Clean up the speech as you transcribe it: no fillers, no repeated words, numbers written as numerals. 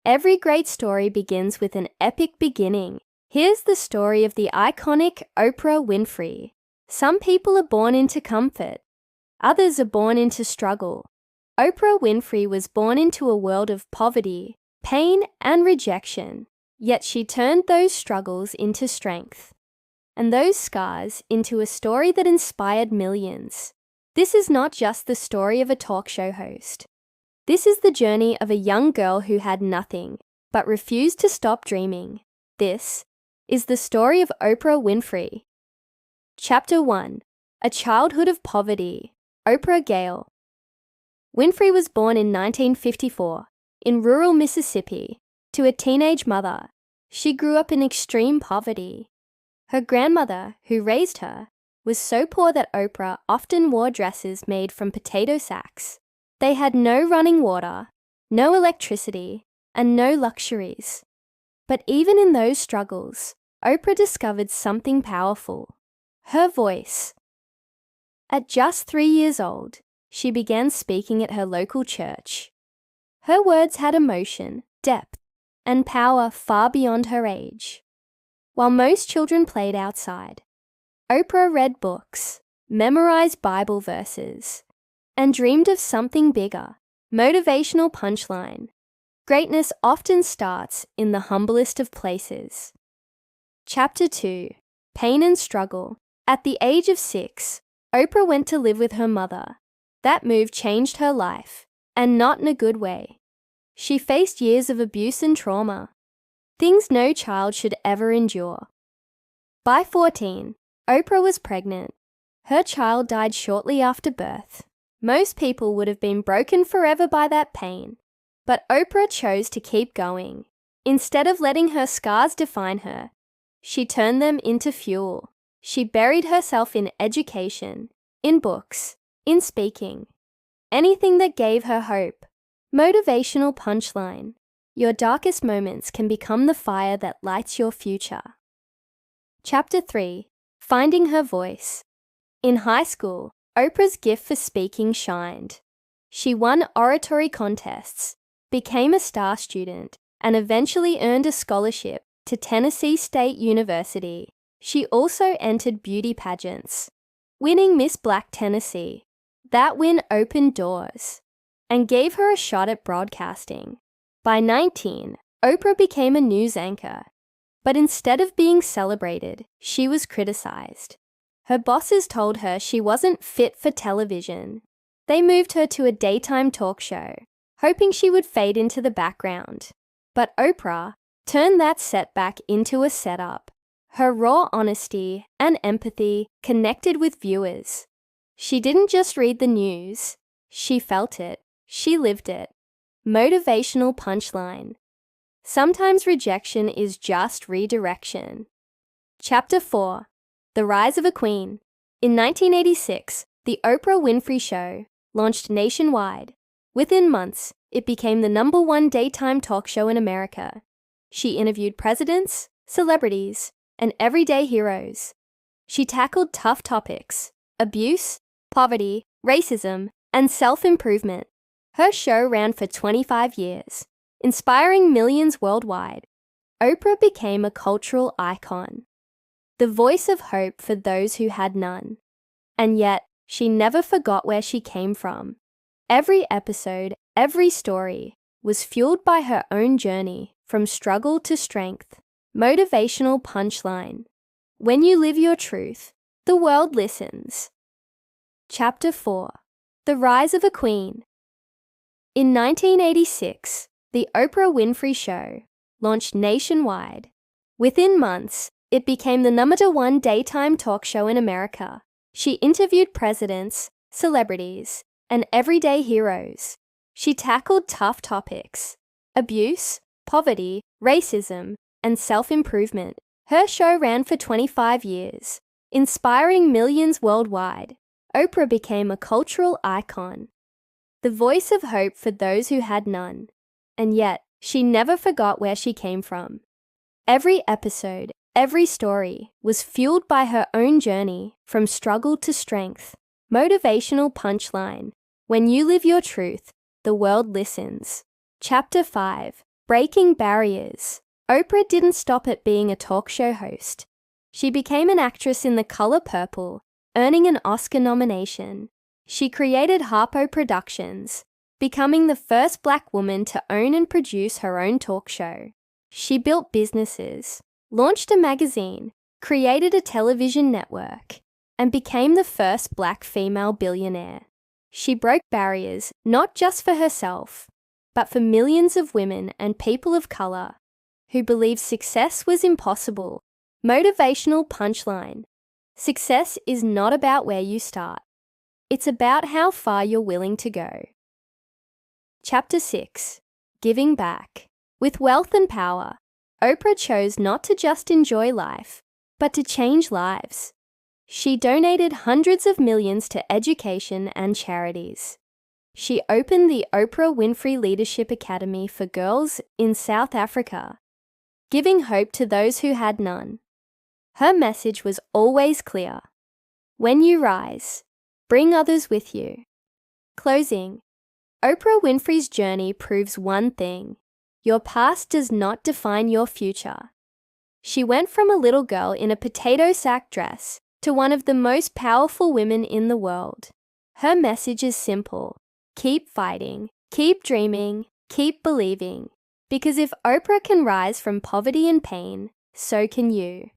Every great story begins with an epic beginning. Here's the story of the iconic Oprah Winfrey. Some people are born into comfort. Others are born into struggle. Oprah Winfrey was born into a world of poverty, pain, and rejection. Yet she turned those struggles into strength, and those scars into a story that inspired millions. This is not just the story of a talk show host. This is the journey of a young girl who had nothing, but refused to stop dreaming. This is the story of Oprah Winfrey. Chapter 1. A Childhood of Poverty. Oprah Gale. Winfrey was born in 1954 in rural Mississippi to a teenage mother. She grew up in extreme poverty. Her grandmother, who raised her, was so poor that Oprah often wore dresses made from potato sacks. They had no running water, no electricity, and no luxuries. But even in those struggles, Oprah discovered something powerful: her voice. At just 3 years old, she began speaking at her local church. Her words had emotion, depth, and power far beyond her age. While most children played outside, Oprah read books, memorized Bible verses, and dreamed of something bigger. Motivational punchline. Greatness often starts in the humblest of places. Chapter 2. Pain and Struggle. At the age of 6, Oprah went to live with her mother. That move changed her life, and not in a good way. She faced years of abuse and trauma, things no child should ever endure. By 14, Oprah was pregnant. Her child died shortly after birth. Most people would have been broken forever by that pain, but Oprah chose to keep going. Instead of letting her scars define her, she turned them into fuel. She buried herself in education, in books, in speaking, anything that gave her hope. Motivational punchline. Your darkest moments can become the fire that lights your future. Chapter 3. Finding her voice. In high school, Oprah's gift for speaking shined. She won oratory contests, became a star student, and eventually earned a scholarship to Tennessee State University. She also entered beauty pageants, winning Miss Black Tennessee. That win opened doors and gave her a shot at broadcasting. By 19, Oprah became a news anchor, but instead of being celebrated, she was criticized. Her bosses told her she wasn't fit for television. They moved her to a daytime talk show, hoping she would fade into the background. But Oprah turned that setback into a setup. Her raw honesty and empathy connected with viewers. She didn't just read the news, she felt it, she lived it. Motivational punchline. Sometimes rejection is just redirection. Chapter 4. The Rise of a Queen. In 1986, The Oprah Winfrey Show launched nationwide. Within months, it became the #1 daytime talk show in America. She interviewed presidents, celebrities, and everyday heroes. She tackled tough topics: abuse, poverty, racism, and self-improvement. Her show ran for 25 years, inspiring millions worldwide. Oprah became a cultural icon, the voice of hope for those who had none. And yet, she never forgot where she came from. Every episode, every story, was fueled by her own journey from struggle to strength. Motivational punchline. When you live your truth, the world listens. Chapter 4. The Rise of a Queen. In 1986, The Oprah Winfrey Show launched nationwide. Within months, it became the #1 daytime talk show in America. She interviewed presidents, celebrities, and everyday heroes. She tackled tough topics: abuse, poverty, racism, and self-improvement. Her show ran for 25 years, inspiring millions worldwide. Oprah became a cultural icon, the voice of hope for those who had none. And yet, she never forgot where she came from. Every episode, every story was fueled by her own journey from struggle to strength. Motivational punchline. When you live your truth, the world listens. Chapter 5. Breaking barriers. Oprah didn't stop at being a talk show host. She became an actress in The Color Purple, earning an Oscar nomination. She created Harpo Productions, becoming the first Black woman to own and produce her own talk show. She built businesses, launched a magazine, created a television network, and became the first Black female billionaire. She broke barriers not just for herself, but for millions of women and people of color who believed success was impossible. Motivational punchline. Success is not about where you start. It's about how far you're willing to go. Chapter 6. Giving back. With wealth and power, Oprah chose not to just enjoy life, but to change lives. She donated hundreds of millions to education and charities. She opened the Oprah Winfrey Leadership Academy for girls in South Africa, giving hope to those who had none. Her message was always clear. When you rise, bring others with you. Closing. Oprah Winfrey's journey proves one thing: your past does not define your future. She went from a little girl in a potato sack dress to one of the most powerful women in the world. Her message is simple: keep fighting, keep dreaming, keep believing. Because if Oprah can rise from poverty and pain, so can you.